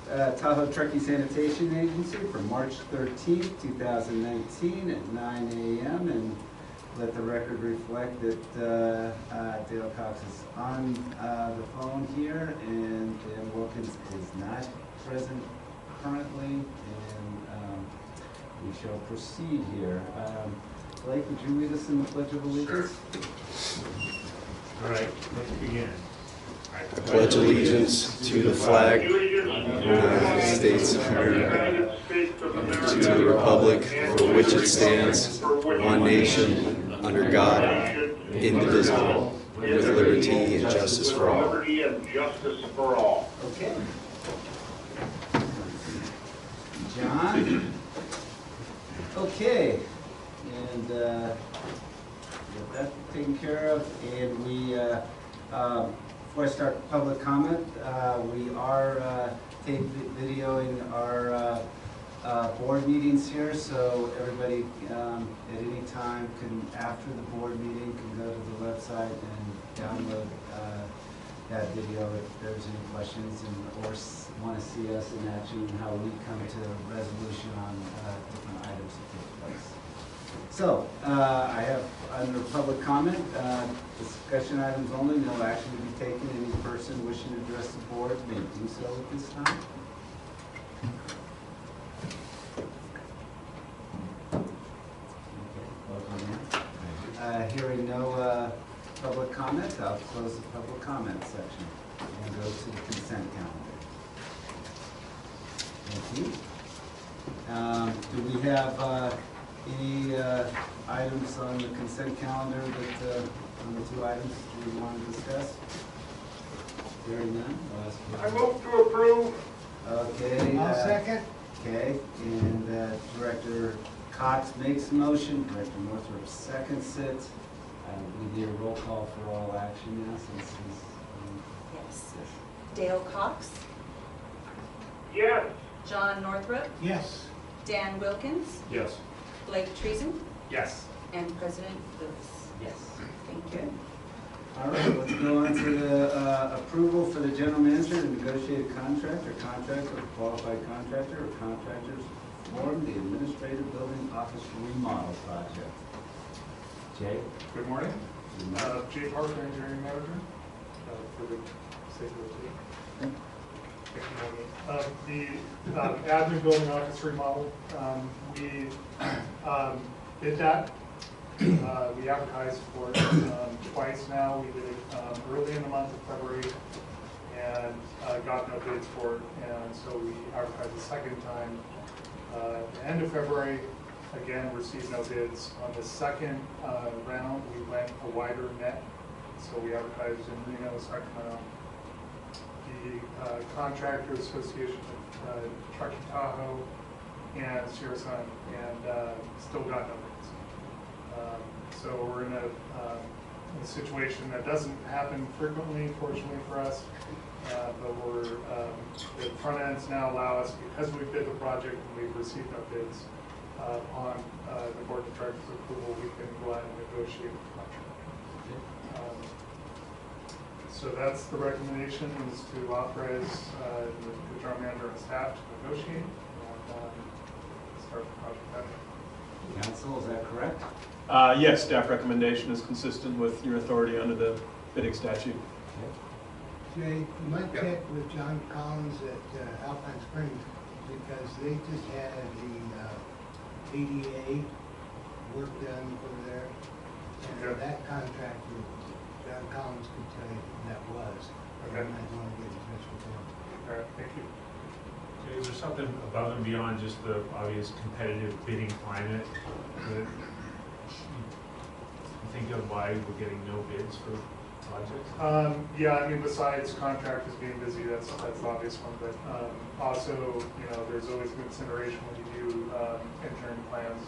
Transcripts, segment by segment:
Tahoe Truckee Sanitation Agency for March 13th, 2019 at 9 a.m. And let the record reflect that Dale Cox is on the phone here, and Dan Wilkins is not present currently, and we shall proceed here. Blake, would you lead us in the Pledge of Allegiance? Sure. All right, let's begin. Pledge allegiance to the flag of the United States of America, and to the republic for which it stands, one nation, under God, indivisible, with liberty and justice for all. Okay. John? Okay. And with that taken care of, and we, before I start public comment, we are videoing our board meetings here, so everybody at any time can, after the board meeting, can go to the website and download that video if there's any questions or want to see us in action and how we come to a resolution on different items that take place. So, I have under public comment, discussion items only, no action to be taken. Any person wishing to address the board may do so at this time. Hearing no public comment, I'll close the public comment section and go to the consent calendar. Thank you. Do we have any items on the consent calendar that, on the two items we want to discuss? Hearing none, I'll ask you. I move to approve. Okay. I'll second. Okay, and Director Cox makes the motion, Director Northrup seconds it. We need a roll call for all action now since he's... Yes. Dale Cox, Yes. John Northrup, Yes. Dan Wilkins, Yes. Blake Treason, Yes. and President Lewis. Yes. Thank Okay. you. All right, let's go on to the approval for the general manager to negotiate a contract or contract with a qualified contractor or contractors form the administrative building office remodel project. Jay? Good morning. Jay Parker, Engineering Manager, for the sake of the team. The admin building office remodel, we did that. We advertised for it twice now. We did it early in the month of February and got no bids for it. And so we advertised the second time at the end of February. Again, received no bids. On the second round, we went a wider net. So we advertised in Reno, Sacramento. The Contractor Association of Truckee Tahoe and Sierra Sun, and still got no bids. So we're in a situation that doesn't happen frequently, fortunately for us. But we're the front ends now allow us, because we bid the project and we've received no bids, on the board of directors approval, we can go ahead and negotiate the contract. So that's the recommendation, is to authorize the general manager and staff to negotiate and start the project that way. Council, is that correct? Yes, staff recommendation is consistent with your authority under the bidding statute. Jay, you might check with John Collins at Alpine Springs, because they just had the ADA work done over there. And Okay. that contractor, John Collins could tell you who that was. Okay. You might want to get in touch with him. All right, thank you. Is there something above and beyond just the obvious competitive bidding climate that you think of why we're getting no bids for projects? Yeah, I mean, besides contractors being busy, that's the obvious one, but also, you know, there's always consideration when you do engineering plans.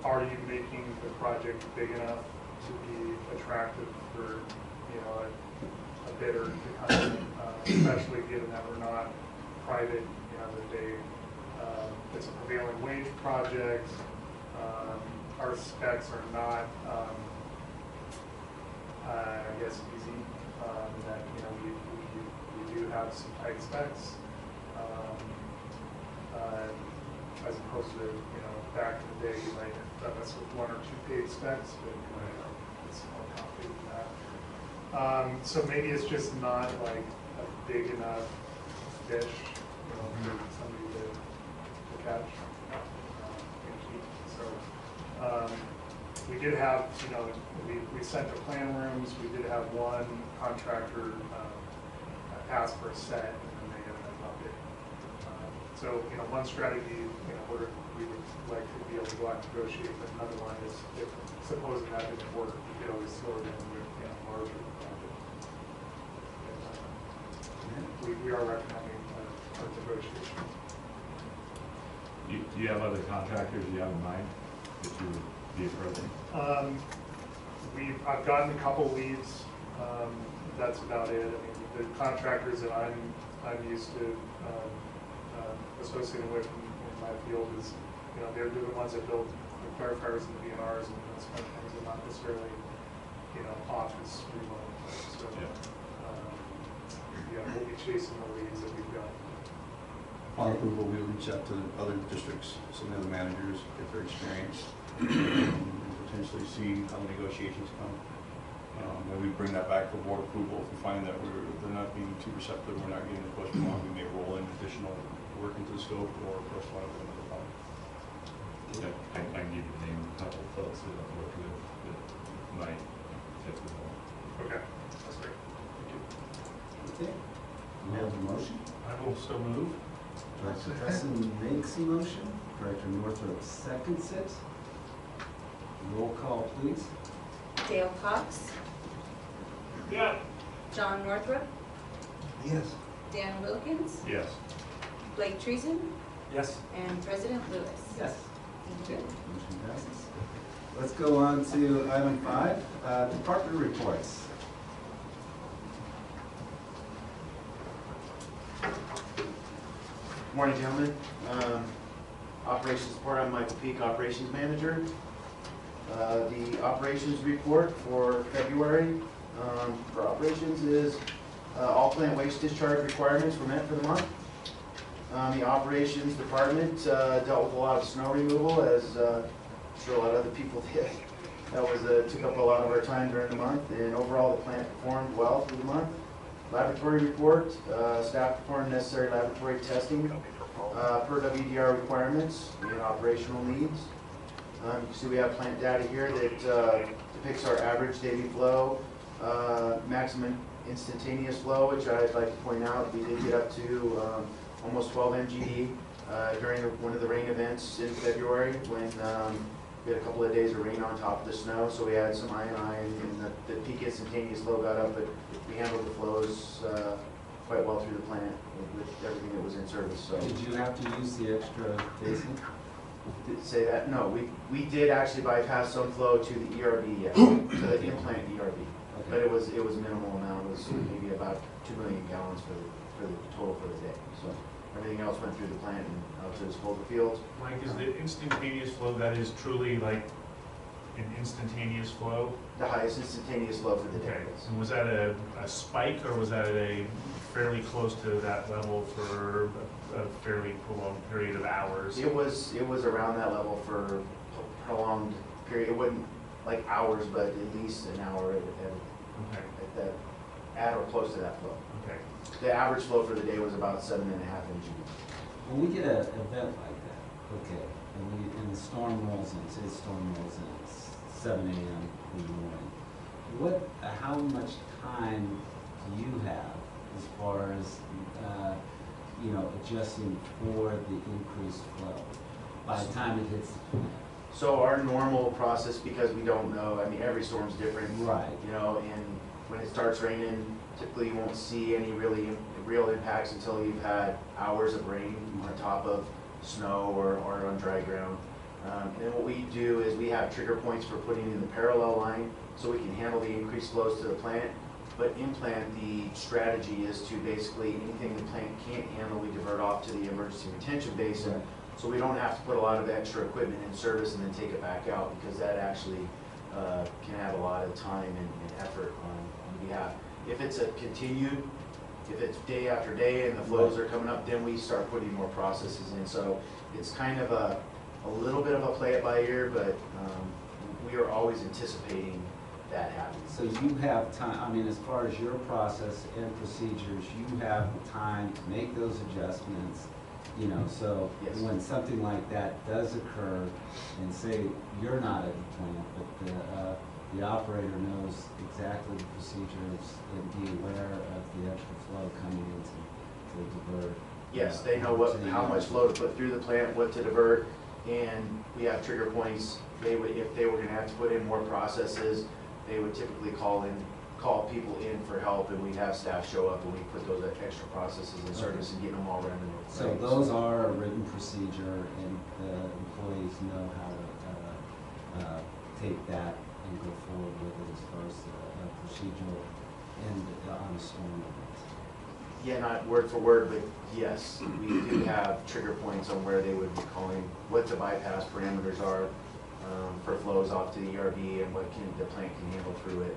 Are you making the project big enough to be attractive for, you know, a bidder to come in, especially given that we're not private, you know, that they, it's a prevailing wage project. Our specs are not, I guess, easy. That, you know, we do have some tight specs. As opposed to, back in the day, you might have done this with 1 or 2 paid specs, but it's more complicated than that. So maybe it's just not like a big enough fish, for somebody to catch and keep. So we did have, we sent to plan rooms. We did have one contractor ask for a set, and then they ended up it. So, one strategy, we would like to be able to go out and negotiate, but another one is if supposing that didn't work, we could always throw it in with, larger project. We are recommending a negotiation. Do you have other contractors you have in mind that you would be approaching? I've gotten a couple leads. That's about it. I mean, the contractors that I'm used to associating with in my field is, they're the ones that build the clarifiers and the VNRs and those kind of things, and not necessarily, office remote. So, we'll be chasing the leads that we've got. Upon approval, we'll reach out to other districts, some of the managers, if they're experienced, and potentially see how the negotiations come. And we bring that back for board approval. If we find that they're not being too receptive, we're not getting the question on, we may roll in additional work into the scope or correspond with another fund. I can give you the name of a couple of folks that I've worked with that might fit the bill. Okay, that's great. Thank you. Okay, we have a motion. I will so move. Director Preston makes a motion. Director Northrup seconds it. Roll call, please. Dale Cox, Yeah. John Northrup, Yes. Dan Wilkins, Yes. Blake Treason, Yes. and President Lewis. Yes. Thank you. Motion passes. Let's go on to item 5, department reports. Morning, gentlemen. Operations report, I'm Michael Peak, Operations Manager. The operations report for February for operations is all plant waste discharge requirements were met for the month. The operations department dealt with a lot of snow removal, as I'm sure a lot of other people did. That was took up a lot of our time during the month, and overall the plant performed well through the month. Laboratory report, staff performed necessary laboratory testing per WDR requirements and operational needs. You can see we have plant data here that depicts our average daily flow, maximum instantaneous flow, which I'd like to point out, we did get up to almost 12 MGD during one of the rain events in February when we had a couple of days of rain on top of the snow, so we had some INI and the peak instantaneous flow got up, but we handled the flows quite well through the plant with everything that was in service. So Did you have to use the extra basin? did say that? No, we did actually bypass some flow to the ERB, yes, to the implant ERB, but it was minimal amount. It was maybe about 2 million gallons for the total for the day. So everything else went through the plant and out to disposal fields. Mike, is the instantaneous flow, that is truly like an instantaneous flow? The highest instantaneous flow for the day. Okay, and was that a spike, or was that a fairly close to that level for a fairly prolonged period of hours? It was around that level for a prolonged period. It wasn't like hours, but at least an hour Okay, at or close to that flow. okay. The average flow for the day was about 7.5 MGD. When we get an event like that, okay, and the storm rolls in, say the storm rolls in, it's 7 a.m. in the morning, how much time do you have as far as, adjusting for the increased flow by the time it hits the plant? So our normal process, because we don't know, I mean, every storm's different. Right. And when it starts raining, typically you won't see any real impacts until you've had hours of rain on top of snow or on dry ground. And what we do is we have trigger points for putting in the parallel line so we can handle the increased flows to the plant. But in plant, the strategy is to basically anything the plant can't handle, we divert off to the emergency retention basin. Right. So we don't have to put a lot of extra equipment in service and then take it back out, because that actually can have a lot of time and effort on behalf. If it's a continued if it's day after day and the flows are coming up, then we start putting more processes in. So it's kind of a little bit of a play it by ear, but we are always anticipating that happening. So you have time, I mean, as far as your process and procedures, you have the time to make those adjustments, you know, so Yes. when something like that does occur, and say you're not at the plant, but the operator knows exactly the procedures and be aware of the extra flow coming in to divert. Yes, they know how much flow to put through the plant, what to divert, and we have trigger points. They would, if they were gonna have to put in more processes, they would typically call people in for help, and we'd have staff show up and we put those extra processes in service and get them all running. So those are a written procedure, and the employees know how to take that and go forward with it as far as the procedural and on the storm events. Yeah, not word for word, but yes, we do have trigger points on where they would be calling, what the bypass parameters are for flows off to the ERB and what the plant can handle through it.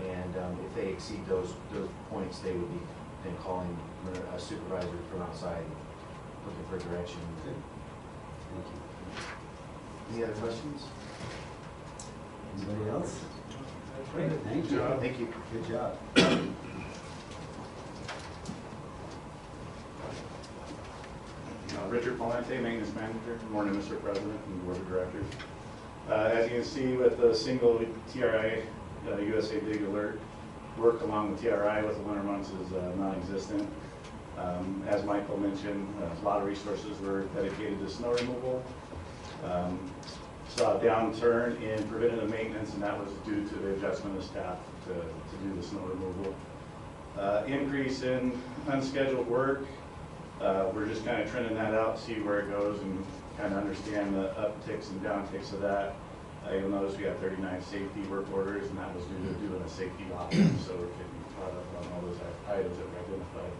And if they exceed those points, they would be then calling a supervisor from outside, looking for direction. Good. Thank you. Any other questions? Anybody else? Great, thank you. Thank you. Good job. Richard Palante, Maintenance Manager. Good morning, Mr. President and Board of Directors. As you can see with the single TRI USA Dig Alert, work along the TRI with the winter months is non-existent. As Michael mentioned, a lot of resources were dedicated to snow removal. Saw a downturn in preventative maintenance, and that was due to the adjustment of staff to do the snow removal. Increase in unscheduled work. We're just kind of trending that out, see where it goes, and kind of understand the upticks and downticks of that. You'll notice we have 39 safety work orders, and that was due to doing a safety audit, so we're getting caught up on all those items that we identified.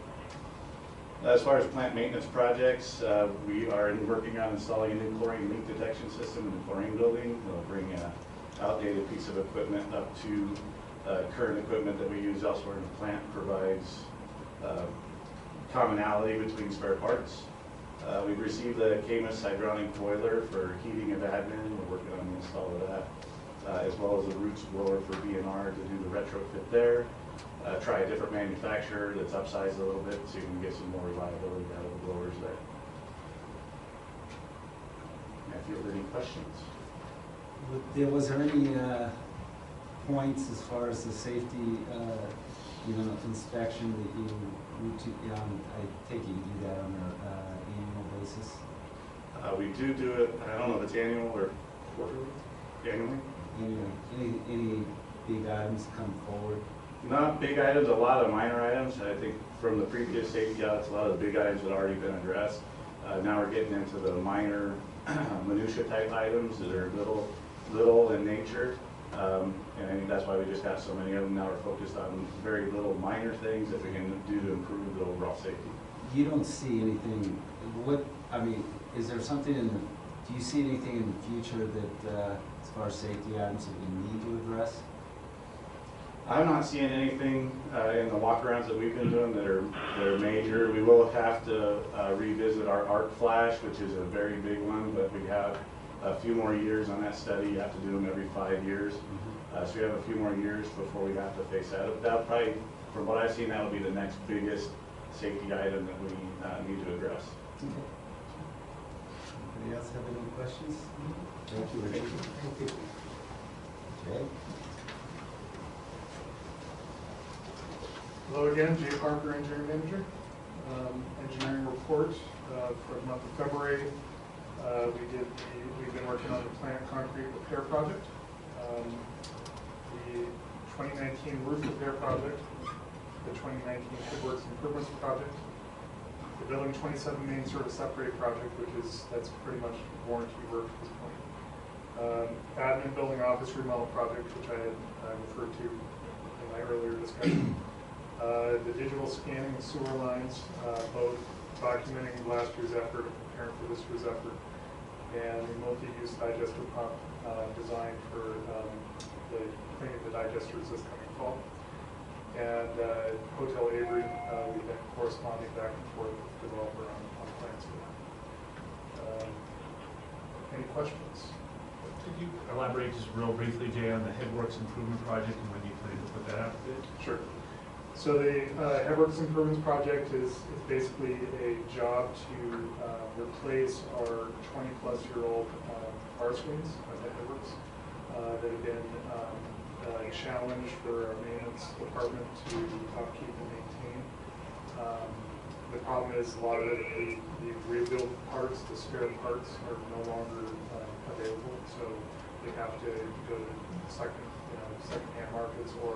As far as plant maintenance projects, we are working on installing a new chlorine leak detection system in the chlorine building. We'll bring an outdated piece of equipment up to current equipment that we use elsewhere in the plant, provides commonality between spare parts. We've received the Camus hydronic boiler for heating of admin. We're working on the install of that, as well as a roots blower for B&R to do the retrofit there. Try a different manufacturer that's upsized a little bit so you can get some more reliability out of the blowers there. If you have any questions. Was there any points as far as the safety, inspection that you, I take it you do that on an annual basis? We do it, I don't know if it's annual or quarterly, annually. Any big items come forward? Not big items, a lot of minor items. I think from the previous safety audits, a lot of the big items had already been addressed. Now we're getting into the minor minutia type items that are little in nature. And I think that's why we just have so many of them. Now we're focused on very little minor things that we can do to improve the overall safety. You don't see anything, is there something do you see anything in the future that, as far as safety items that we need to address? I'm not seeing anything in the walkarounds that we've been doing that are major. We will have to revisit our arc flash, which is a very big one, but we have a few more years on that study. You have to do them every 5 years. So we have a few more years before we have to face that. That'll probably, from what I've seen, that'll be the next biggest safety item that we need to address. Okay. Anybody else have any questions? Thank you, Richard. Thank you. Jay? Hello again, Jay Parker, Engineering Manager. Engineering report for the month of February. We've been working on the plant concrete repair project. The 2019 roof repair project, the 2019 Headworks improvements project, the building 27 main service upgrade project, that's pretty much warranty work at this point. Admin building office remodel project, which I had referred to in my earlier discussion. The digital scanning of sewer lines, both documenting last year's effort and preparing for this year's effort, and the multi-use digester pump design for the cleaning of the digesters this coming fall. And Hotel Avery, we've been corresponding back and forth with the developer on plans for that. Any questions? Could you elaborate just real briefly, Jay, on the Headworks Improvement Project and when you plan to put that out to bid? Sure. So the Headworks Improvements Project is basically a job to replace our 20-plus-year-old bar screens at the Headworks that have been challenged for our maintenance department to upkeep and maintain. The problem is a lot of the rebuilt parts, the spare parts, are no longer available, so they have to go to second-hand markets or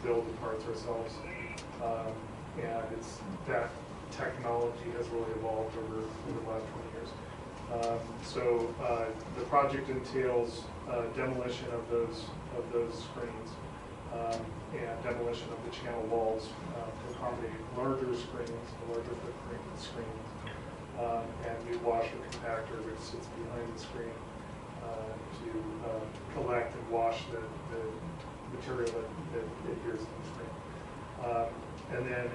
build the parts ourselves. And that technology has really evolved over the last 20 years. So the project entails demolition of those screens and demolition of the channel walls to accommodate larger screens, larger footprint screens, and new washer compactor which sits behind the screen to collect and wash the material that adheres to the screen. And then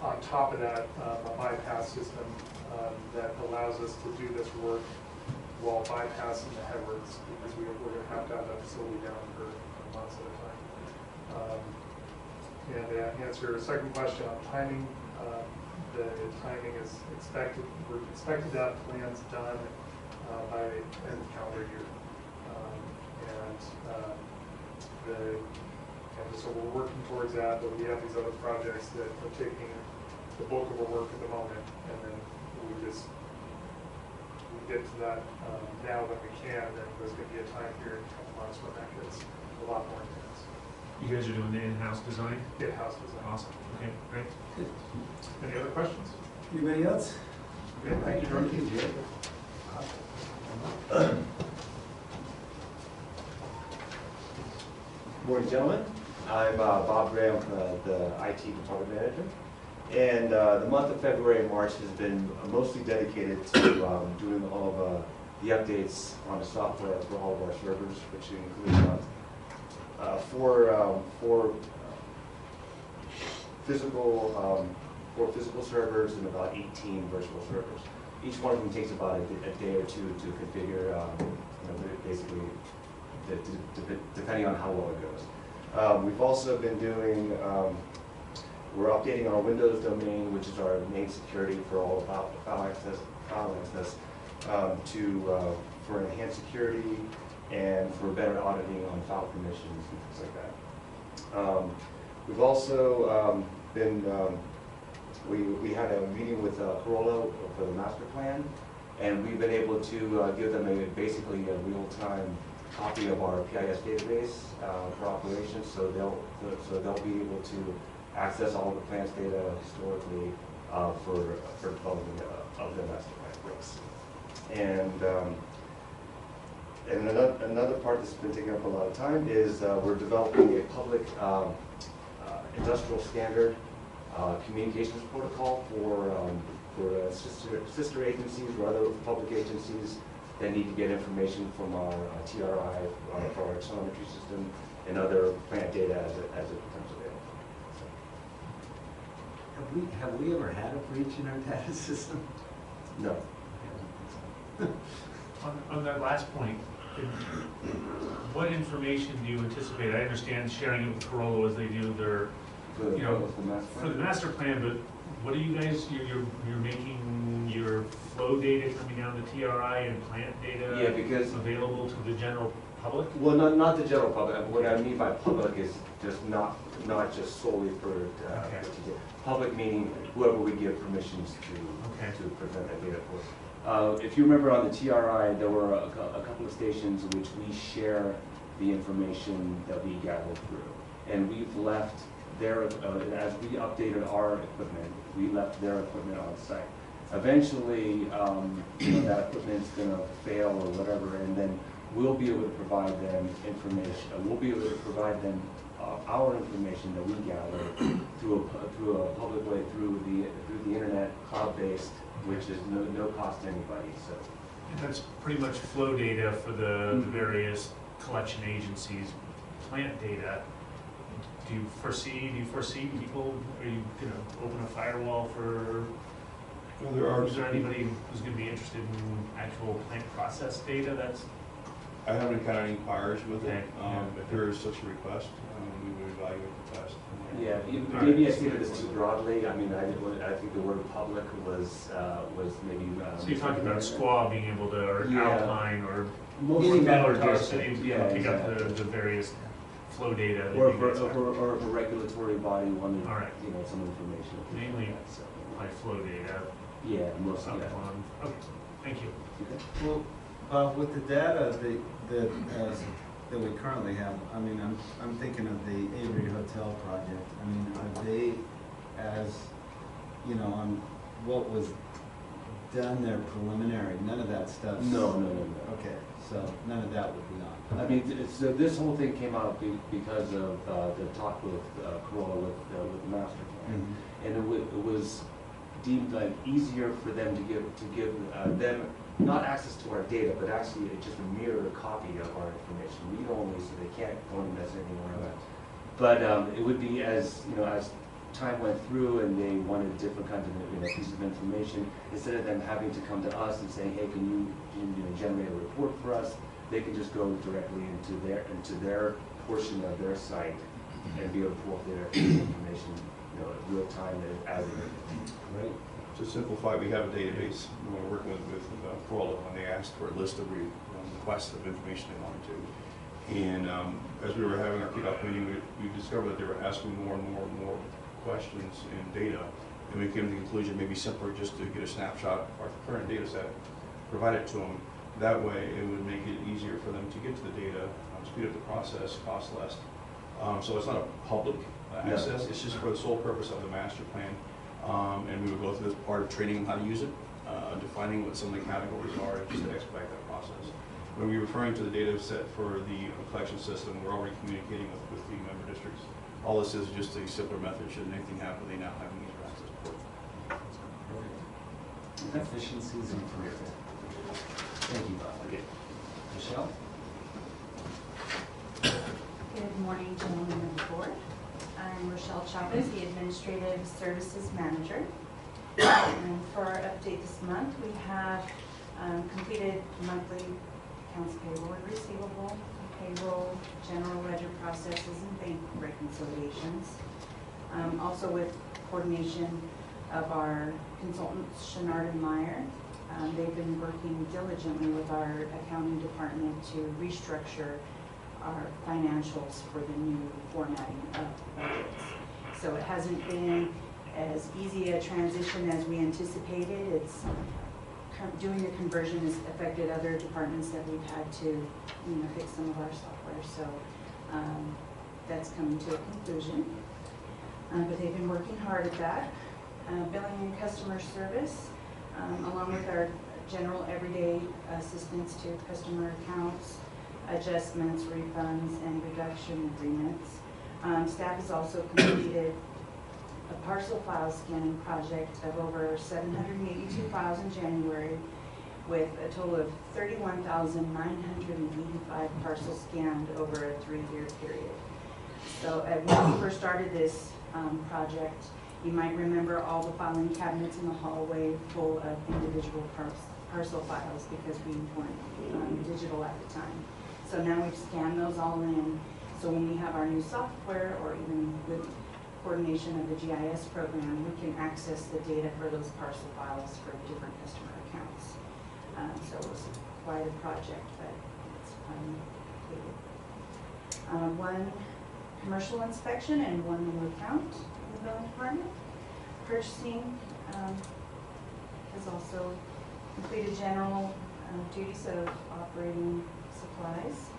on top of that, a bypass system that allows us to do this work while bypassing the Headworks, because we're going to have that facility down for months at a time. And to answer your second question on timing, the timing is expected, we're expected to have plans done by end of calendar year. And so we're working towards that, but we have these other projects that are taking the bulk of our work at the moment, and then we get to that now when we can, then there's going to be a time period in a couple months when that gets a lot more intense. You guys are doing the in-house design? In-house design. Awesome. Okay, great. Any other questions? Anybody else? Okay, thank you, George. Thank you, Jay. Morning, gentlemen. I'm Bob Graham, the IT department manager. And the month of February and March has been mostly dedicated to doing all of the updates on the software for all of our servers, which include four physical servers and about 18 virtual servers. Each one of them takes about a day or two to configure, basically, depending on how well it goes. We've also been doing, we're updating our Windows domain, which is our main security for all file access, for enhanced security and for better auditing on file permissions and things like that. We've also we had a meeting with Corolla for the master plan, and we've been able to give them basically a real-time copy of our PIS database for operations, so they'll be able to access all the plans data historically for development of the master plan for us. And another part that's been taking up a lot of time is we're developing a public industrial standard communications protocol for sister agencies or other public agencies that need to get information from our TRI, for our telemetry system, and other plant data as it becomes available. Have we ever had a breach in our data system? No. On that last point, what information do you anticipate? I understand sharing it with Corolla as they do their, for the master plan, but what are you guys, you're making your flow data coming down to TRI and plant data available to the general public? Well, not the general public. What I mean by public is just not just solely for public, meaning whoever we give permissions to present that data for. If you remember on the TRI, there were a couple of stations in which we share the information that we gather through, and we've left their as we updated our equipment, we left their equipment on site. Eventually, that equipment's going to fail or whatever, and then we'll be able to provide them information. We'll be able to provide them our information that we gather through a public way, through the internet, cloud-based, which is no cost to anybody. So, and that's pretty much flow data for the various collection agencies, plant data. do you foresee people, are you gonna open a firewall for, Well, there are. is there anybody who's gonna be interested in actual plant process data that's, I haven't encountered any inquiries with it. Okay, yeah. If there is such a request, we would evaluate the test. Yeah, maybe I stated this too broadly, I mean, I think the word public was maybe. so you're talking about SQUA being able to, or Yeah. Alpine, or Mostly Miller that Tower would City, be- you yeah, know, pick up exactly. the various flow data that Or you guys have. or if a regulatory body wanted, All right. you know, some information. Mainly So, like flow data, yeah, most, stuff yeah. on, okay, thank you. Well, with the data that we currently have, I mean, I'm thinking of the Avery Hotel project. I mean, are they as, you know, on what was done there preliminary, none of that stuff? No. Okay, so none of that would be on. I mean, so this whole thing came out because of the talk with Corolla with the master plan. Mhm. And it was deemed like easier for them to give them not access to our data, but actually just a mirror copy of our information, read only, so they can't go and mess anything around. But it would be as, you know, as time went through and they wanted different kinds of, you know, pieces of information, instead of them having to come to us and saying, hey, can you know, generate a report for us, they could just go directly into their portion of their site and be able to pull up their information, you know, real time as it is. Right? To simplify, we have a database. We're working with Corolla when they asked for a list of requests of information they wanted to. And as we were having our kickoff meeting, we discovered that they were asking more and more questions and data. And we came to the conclusion maybe simpler just to get a snapshot of our current data set, provide it to them. That way, it would make it easier for them to get to the data, speed up the process, cost less. So it's not a public access, it's just for the sole purpose of the master plan. And we would go through this part of training how to use it, defining what some of the categories are, just to expedite that process. When we're referring to the data set for the collection system, we're already communicating with the member districts. All this is just a simpler method. Should anything happen, they now have an easier access port. Efficiencies improved. Thank you, Bob. Okay. Michelle? Good morning, gentlemen of the board. I'm Rochelle Chavez, the Administrative Services Manager. And for our update this month, we have completed monthly accounts payable and receivable, payroll, general ledger processes, and bank reconciliations. Also with coordination of our consultants, Chenard and Meyer. They've been working diligently with our accounting department to restructure our financials for the new formatting of budgets. So it hasn't been as easy a transition as we anticipated. It's doing the conversion has affected other departments that we've had to, you know, fix some of our software. So that's coming to a conclusion. But they've been working hard at that. Billing and customer service, along with our general everyday assistance to customer accounts, adjustments, refunds, and reduction agreements. Staff has also completed a parcel file scanning project of over 782 files in January, with a total of 31,985 parcels scanned over a 3-year period. So when we first started this project, you might remember all the filing cabinets in the hallway full of individual parcel files because we weren't digital at the time. So now we've scanned those all in. So when we have our new software, or even with coordination of the GIS program, we can access the data for those parcel files for different customer accounts. So it was quite a project, but it's finally completed. One commercial inspection and one new account in the billing department. Purchasing has also completed general duties of operating supplies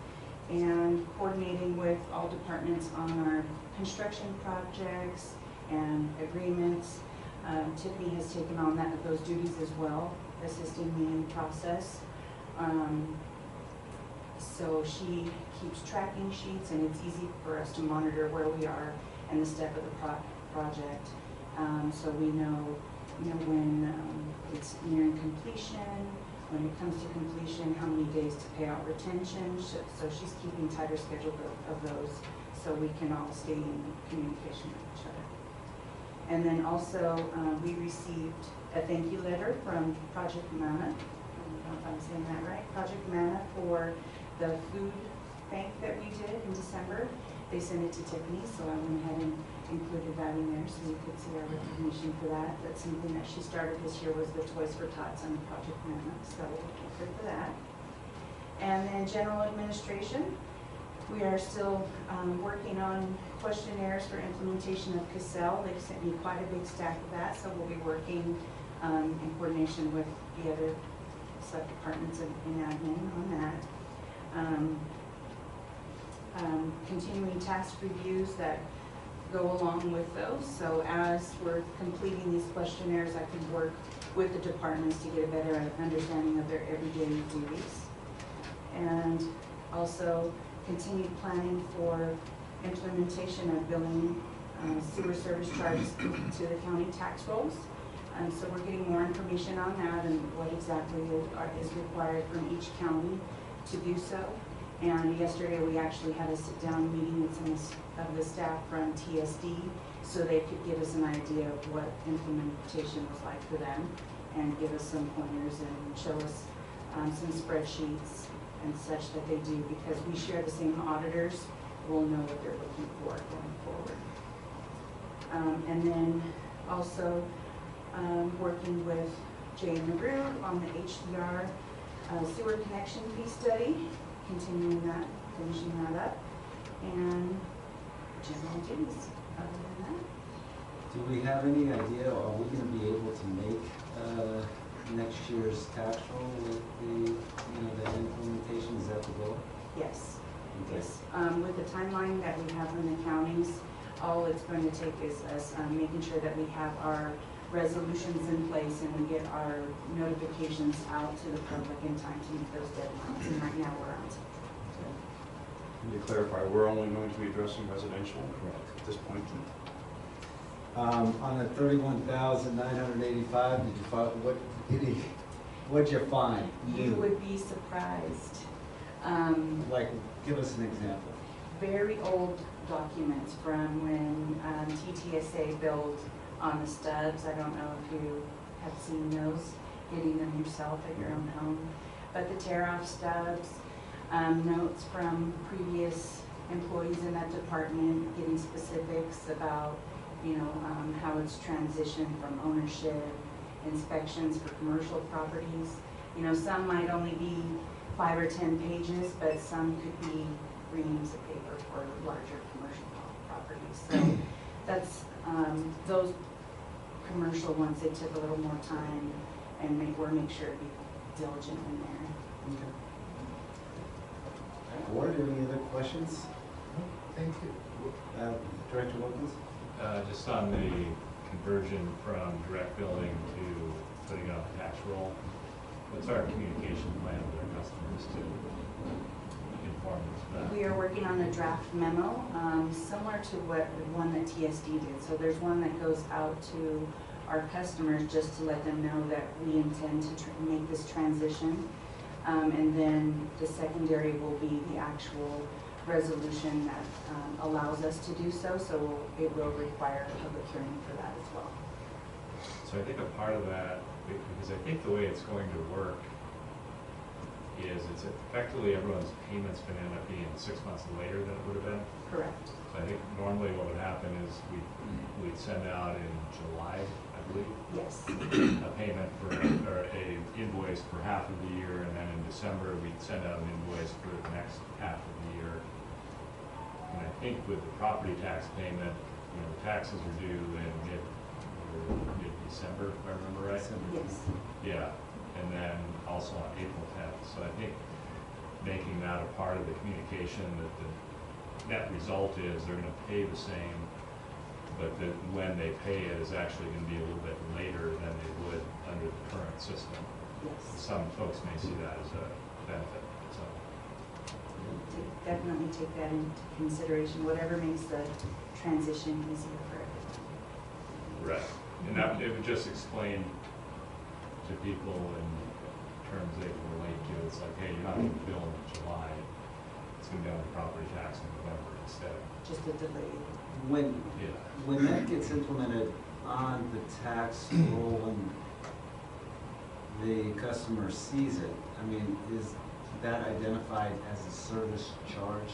and coordinating with all departments on our construction projects and agreements. Tiffany has taken on those duties as well, assisting me in the process. So she keeps tracking sheets, and it's easy for us to monitor where we are and the step of the project. So we know when it's nearing completion, when it comes to completion, how many days to pay out retention. So she's keeping tighter schedule of those. so we can all stay in communication with each other. And then also, we received a thank you letter from Project Mana. I don't know if I'm saying that right. Project Mana for the food bank that we did in December. They sent it to Tiffany, so I went ahead and included that in there so you could see our recognition for that. That's something that she started this year, was the Toys for Tots under Project Mana, so thank her for that. And then general administration. We are still working on questionnaires for implementation of Cassell. They've sent me quite a big stack of that, so we'll be working in coordination with the other sub-departments in admin on that. Continuing task reviews that go along with those. So as we're completing these questionnaires, I can work with the departments to get a better understanding of their everyday duties. And also continued planning for implementation of billing sewer service charges to the county tax rolls. So we're getting more information on that and what exactly is required from each county to do so. And yesterday we actually had a sit-down meeting with some of the staff from TSD so they could give us an idea of what implementation was like for them and give us some pointers and show us some spreadsheets and such that they do, because we share the same auditors. We'll know what they're looking for going forward. And then also working with Jay and LaRue on the HDR sewer connection fee study, continuing that, finishing that up, and general duties. Other than that, Do we have any idea, are we gonna be able to make next year's tax roll with the, the implementation? Is that the goal? yes. Okay. Yes, with the timeline that we have from the counties, all it's going to take is us making sure that we have our resolutions in place and we get our notifications out to the public in time to meet those deadlines. And right now we're on. And to clarify, we're only going to be addressing residential at this point. On the 31,985, did you find, what'd you find? You would be surprised. Like, give us an example. Very old documents from when TTSA built on the stubs. I don't know if you have seen those, getting them yourself at your own home. But the tear-off stubs, notes from previous employees in that department, getting specifics about, how it's transitioned from ownership, inspections for commercial properties. Some might only be 5 or 10 pages, but some could be reams of paper for larger commercial properties. So that's, those commercial ones, they took a little more time and make sure to be diligent in there. Okay. Board, any other questions? Thank you. Director Wilkins? Just on the conversion from direct billing to putting up tax roll, what's our communication plan with our customers to inform us of that? We are working on a draft memo, similar to the one that TSD did. So there's one that goes out to our customers just to let them know that we intend to make this transition. And then the secondary will be the actual resolution that allows us to do so. So it will require a public hearing for that as well. So I think a part of that, because I think the way it's going to work is it's effectively everyone's payment's going to end up being 6 months later than it would have been. Correct. So I think normally what would happen is we'd send out in July, I believe, Yes. a payment for, or a invoice for half of the year, and then in December we'd send out an invoice for the next half of the year. And I think with the property tax payment, the taxes are due in mid-December, if I remember right. Yes. Yeah, and then also on April 10th. So I think making that a part of the communication, that the net result is they're going to pay the same, but that when they pay it is actually going to be a little bit later than they would under the current system. Yes. Some folks may see that as a benefit. So Definitely take that into consideration, whatever makes the transition easier for everyone. right, and that it would just explain to people in terms they can relate to. It's like, hey, you're not going to bill in July. It's going to be on the property tax in November. instead of, just a delay. When, yeah. when that gets implemented on the tax roll and the customer sees it, I mean, is that identified as a service charge?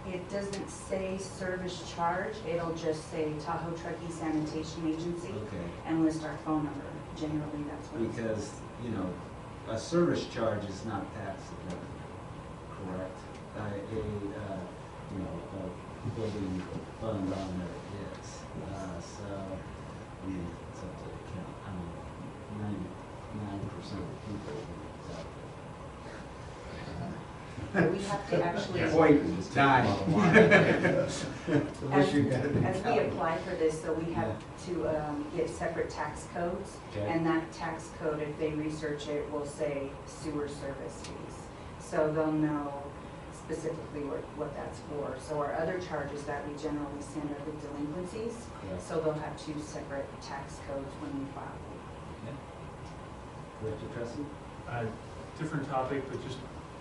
It doesn't say service charge, it'll just say Tahoe Truckee Sanitation Agency Okay, and list our phone number. Generally, that's what it says. because, you know, a service charge is not taxable, correct? You know, a building fund on there is, so, I mean, it's up to the count, I mean, 99% of people is out there. We have to actually, Point time. Unless you got it. as we apply for this, so we have to get separate tax codes. Okay. And that tax code, if they research it, will say sewer service fees. So they'll know specifically what that's for. So our other charges that we generally send are the delinquencies. Yeah. So they'll have two separate tax codes when we file. Director Tressi? Different topic, but just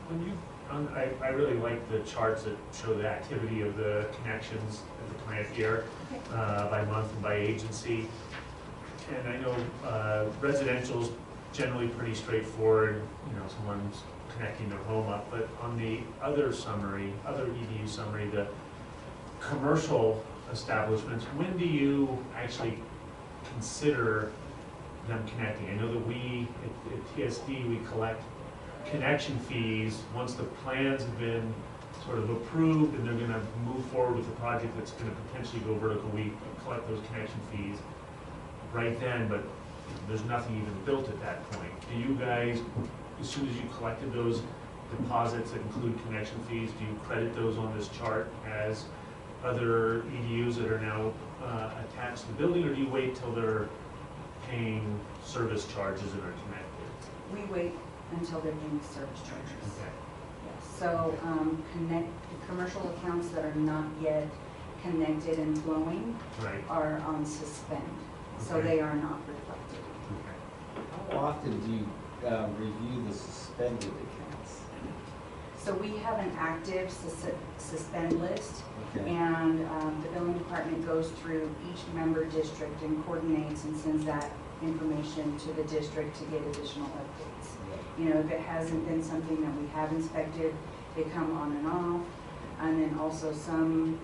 when you, I really like the charts that show the activity of the connections at the plant here, by month and by agency. And I know residential's generally pretty straightforward, you know, someone's connecting their home up, but on the other summary, other EDU summary, the commercial establishments, when do you actually consider them connecting? I know that we, at TSD, we collect connection fees once the plans have been sort of approved and they're gonna move forward with a project that's gonna potentially go vertical. We collect those connection fees right then, but there's nothing even built at that point. Do you guys, as soon as you collected those deposits that include connection fees, do you credit those on this chart as other EDUs that are now attached to the building, or do you wait till they're paying service charges and are connected? We wait until they're paying service charges. Okay. Yes, so the commercial accounts that are not yet connected and flowing Right. are on suspend, so Okay. they are not reflected. Okay. How often do you review the suspended accounts? So we have an active suspend list, Okay. and the billing department goes through each member district and coordinates and sends that information to the district to get additional updates. You know, if it hasn't been something that we have inspected, they come on and off. And then also some,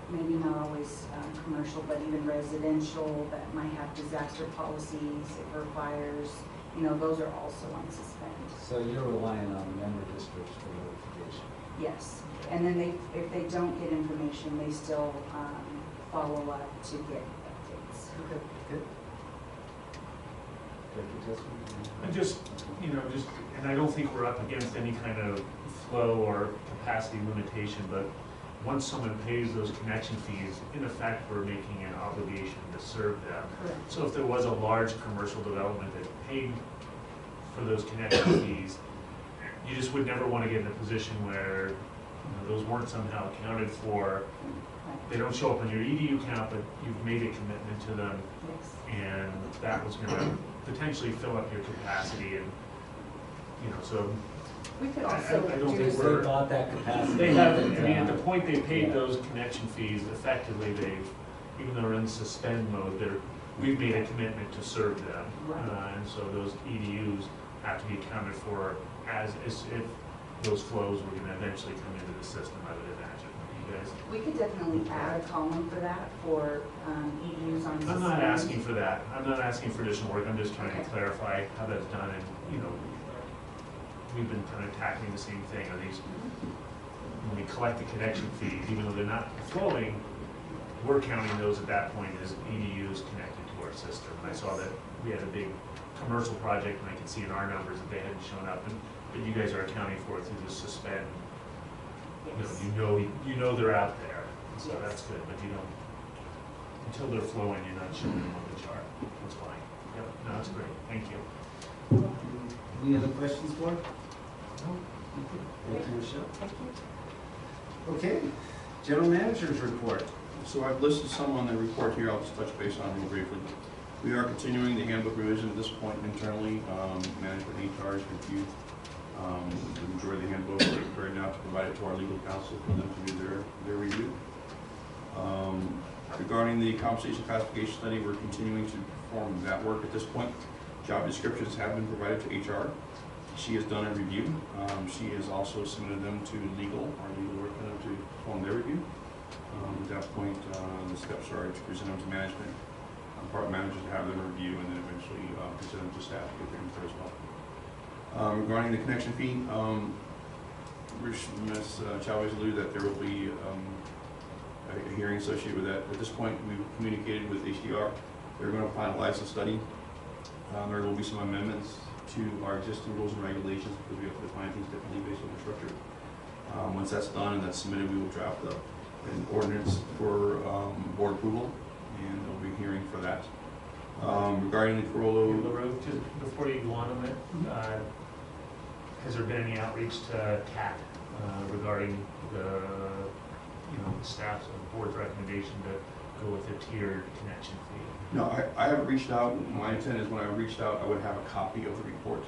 maybe not always commercial, but even residential that might have disaster policies, it requires, you know, those are also on suspend. So you're relying on member districts for notification? Yes, and then if they don't get information, they still follow up to get updates. Okay, good. Director Tessman? And just, you know, and I don't think we're up against any kind of flow or capacity limitation, but once someone pays those connection fees, in effect, we're making an obligation to serve them. Correct. So if there was a large commercial development that paid for those connection fees, you just would never want to get in a position where, you know, those weren't somehow accounted for. They don't show up on your EDU count, but you've made a commitment to them, Yes. and that was gonna potentially fill up your capacity, and, you know, so We could I also don't do think They we're- bought that capacity. they have, I mean, at the point they paid Yeah. those connection fees, effectively, they've, even though they're in suspend mode, we've made a commitment to serve them. Right. And so those EDUs have to be accounted for as if those flows were gonna eventually come into the system, I would imagine. You guys? We could definitely add a column for that, for EDUs on suspend. I'm not asking for that. I'm not asking for additional work. I'm just trying to Okay. clarify how that's done, and, you know, we've been kind of tackling the same thing. Are these, when we collect the connection fees, even though they're not flowing, we're counting those at that point as EDUs connected to our system. And I saw that we had a big commercial project, and I could see in our numbers that they hadn't shown up, but you guys are accounting for it through the suspend. Yes. You know they're out there, so Yes. that's good, but you don't, until they're flowing, you're not showing them on the chart. That's fine. Yep, no, that's great. Thank you. Any other questions, board? Thank you, Michelle. Thank you. Okay, general manager's report. So I've listed some on the report here, I'll just touch base on them briefly. We are continuing the handbook revision at this point internally. Management HR has reviewed The majority of the handbook right now to provide it to our legal counsel for them to do their review. Regarding the compensation classification study, we're continuing to perform that work at this point. Job descriptions have been provided to HR. She has done a review. She has also submitted them to legal, our legal work to perform their review. At that point, the steps are to present them to management, part managers to have them review, and then eventually present them to staff to get their input as well. Regarding the connection fee, Ms. Chavez alluded that there will be a hearing associated with that. At this point, we've communicated with HDR. They're going to finalize the study. There will be some amendments to our existing rules and regulations because we have to define things differently based on the structure. Once that's done and that's submitted, we will draft up an ordinance for board approval, and there'll be a hearing for that. Regarding the Corolla, LaRue, just before you go on that, has there been any outreach to CAT regarding the staff's and board's recommendation to go with a tiered connection fee? no, I haven't reached out. My intent is when I reached out, I would have a copy of the report.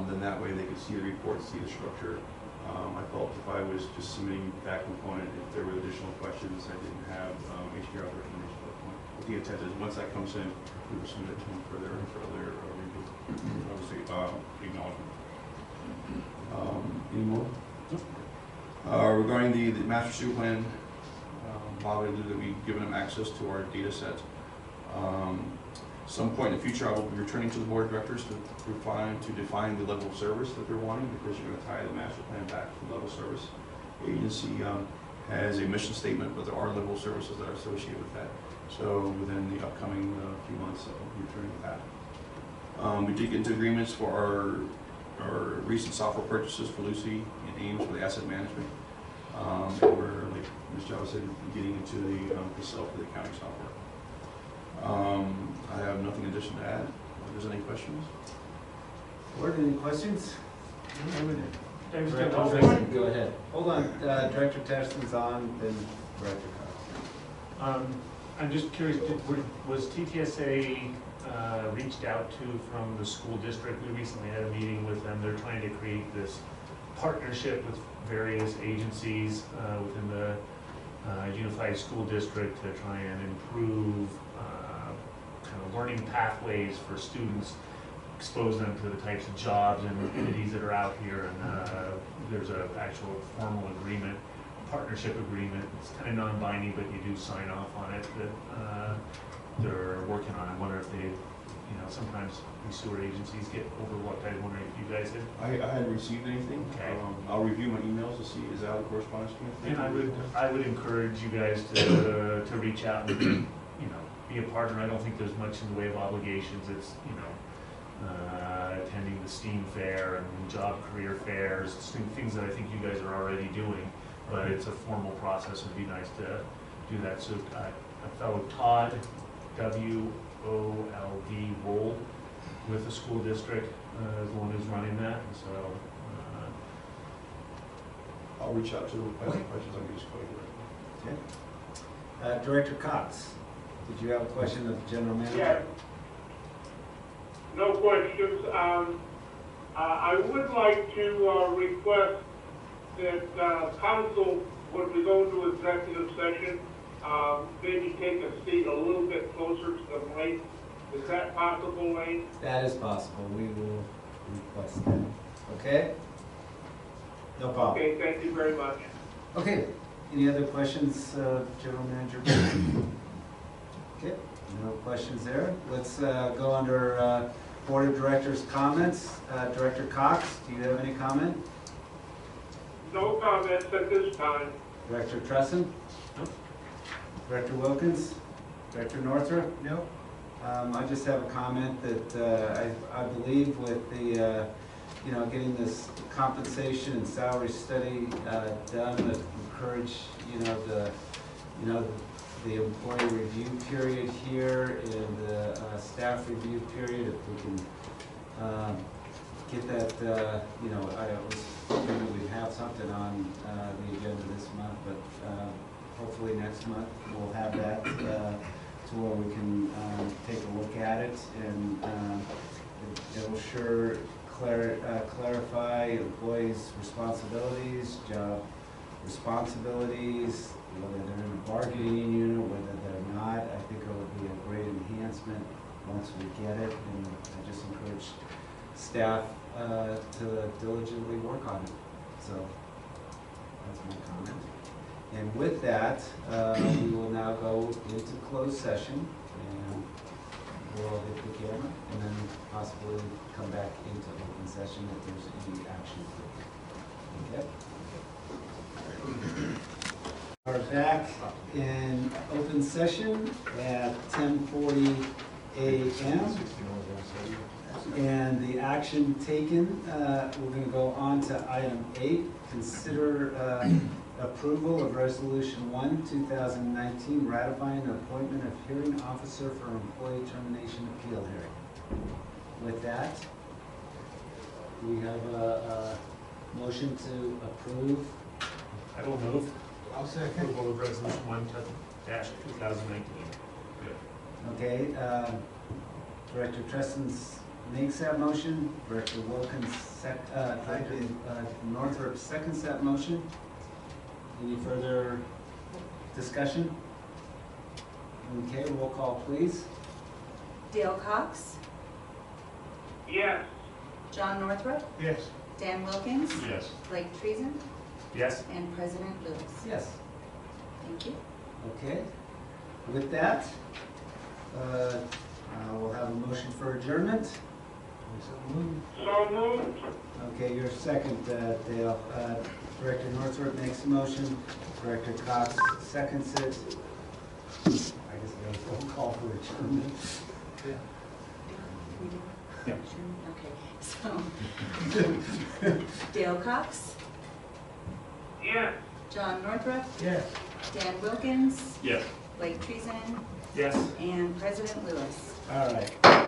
Then that way they could see the report, see the structure. I felt if I was just submitting that component, if there were additional questions, I didn't have HDR's recommendation at that point. But the intent is once that comes in, we will submit it to them for their review, obviously acknowledgement. Any more? Regarding the master sewer plan, Bob alluded that we've given them access to our data set. Some point in the future, I will be returning to the board of directors to define the level of service that they're wanting, because you're going to tie the master plan back to the level of service. The agency has a mission statement, but there are level of services that are associated with that. So within the upcoming few months, I'll be returning with that. We did get into agreements for our recent software purchases for Lucy and Ames for the asset management. And we're, like Ms. Java said, getting into the sell for the accounting software. I have nothing in addition to add. If there's any questions? Board, any questions? Thanks, Director Director. Tracy, go ahead. Hold on, Director Terston's on, then Director Cox. I'm just curious, was TTSA reached out to from the school district? We recently had a meeting with them. They're trying to create this partnership with various agencies within the Unified School District to try and improve kind of learning pathways for students, expose them to the types of jobs and entities that are out here, and there's an actual formal agreement, partnership agreement. It's kind of non-binding, but you do sign off on it that they're working on. I wonder if they, sometimes these sewer agencies get overlooked. I wonder if you guys did. I hadn't received anything. Okay. I'll review my emails to see is that a correspondence to me. And I would encourage you guys to reach out and be a partner. I don't think there's much in the way of obligations. It's attending the STEAM fair and job career fairs, things that I think you guys are already doing. But it's a formal process. It'd be nice to do that. So a fellow Todd, W-O-L-D, Wold, with the school district is the one who's running that. And so I'll reach out to them. If I have questions, I'll just call you. Okay. Director Cox, did you have a question of the general manager? Yeah. No questions. I would like to request that council, when we go into executive session, maybe take a seat a little bit closer to the mic. Is that possible, Lane? That is possible. We will request that. Okay? No problem. Okay, thank you very much. Okay. Any other questions, General Manager? Okay. No questions there. Let's go under Board of Directors comments. Director Cox, do you have any comment? No comments at this time. Director Tresson? No. Director Wilkins? Director Northrup? No. I just have a comment that I believe with the, getting this compensation and salary study done, that encourage, the employee review period here and the staff review period, if we can get that, I was hoping we'd have something on the agenda this month, but hopefully next month we'll have that to where we can take a look at it, and it'll sure clarify employees' responsibilities, job responsibilities, whether they're in a bargaining unit, whether they're not. I think it would be a great enhancement once we get it, and I just encourage staff to diligently work on it. So that's my comment. And with that, we will now go into closed session, and we'll hit the camera, and then possibly come back into open session if there's any action. Okay? We're back in open session at 10:40 a.m. And the action taken, we're going to go on to item 8, consider approval of Resolution 1, 2019, ratifying the appointment of hearing officer for employee termination appeal hearing. With that, we have a motion to approve. I will move. I'll second. Approval of resolution 1-2019. Okay, Director Treston makes that motion. Director Wilkins, Director Northrup seconds that motion. Any further discussion? Okay, roll call, please. Dale Cox, Yes. John Northrup, Yes. Dan Wilkins, Yes. Blake Treason, Yes. and President Lewis. Yes. Thank you. Okay. With that, we'll have a motion for adjournment. So moved. Okay, your second, Dale. Director Northrup makes the motion. Director Cox seconds it. I guess we have a phone call for adjournment. Yeah. Okay, so Dale Cox, Yes. John Northrup, Yes. Dan Wilkins, Yes. Blake Treason, Yes. and President Lewis. All right.